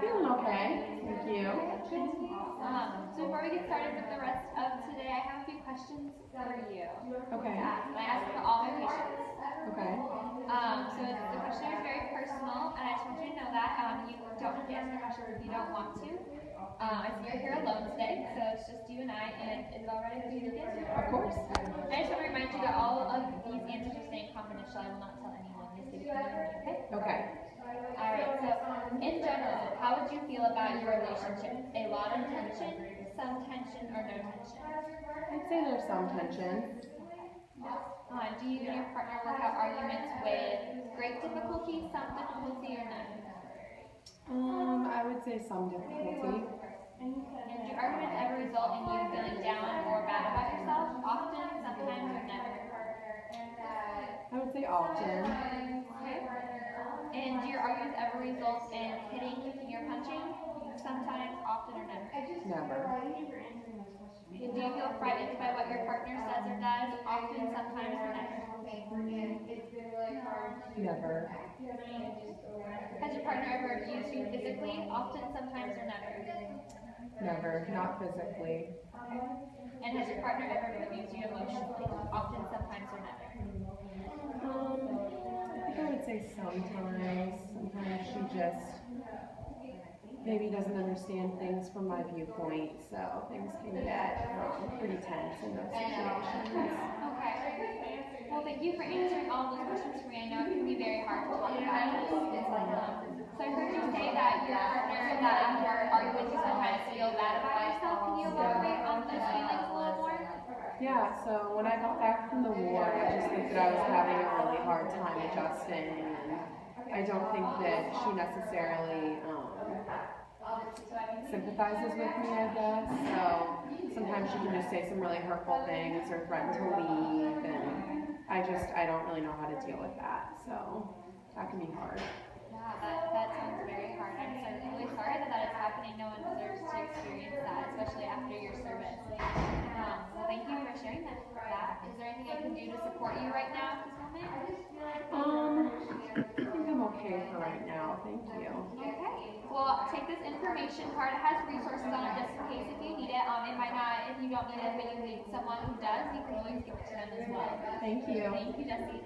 Feeling okay. Thank you. So before we get started with the rest of today, I have a few questions for you. Okay. I ask for all my patients. Okay. So the questionnaire is very personal, and I just want you to know that you don't have to answer the questions if you don't want to. I see you're here alone today, so it's just you and I, and is it all right if you begin? Of course. I just want to remind you that all of these answers are staying confidential. I will not tell anyone. They stay between you and me, okay? Okay. Alright, so in general, how would you feel about your relationship? A lot of tension, some tension, or no tension? I'd say there's some tension. Do you and your partner work out arguments with great difficulty, some difficulty, or none? I would say some difficulty. And do arguments ever result in you feeling down or bad about yourself? Often, sometimes, or never? I would say often. Okay. And do your arguments ever result in hitting, kicking, or punching? Sometimes, often, or never? Never. Do you feel frightened by what your partner says or does? Often, sometimes, or never? Never. Has your partner ever abused you physically? Often, sometimes, or never? Never. Not physically. And has your partner ever abused you emotionally? Often, sometimes, or never? I would say sometimes. Sometimes she just maybe doesn't understand things from my viewpoint, so things can get pretty tense in those situations. Okay. Well, thank you for answering all those questions for me. I know it can be very hard to talk about. So I heard you say that your partner, that after arguments you sometimes feel bad about yourself. Can you elaborate on those feelings a little more? Yeah, so when I got back from the war, I just think that I was having a really hard time adjusting, and I don't think that she necessarily sympathizes with me, I guess. So sometimes she can just say some really hurtful things or threaten to leave, and I don't really know how to deal with that. So that can be hard. Yeah, that sounds very hard. I'm really sorry that is happening. No one deserves to experience that, especially after your service. Well, thank you for sharing that. Is there anything I can do to support you right now at this moment? I think I'm okay for right now. Thank you. Okay. Well, take this information card. It has resources on it just in case if you need it. It might not, if you don't need it, but you need someone who does, you can always give it to them as well. Thank you. Thank you, Jesse.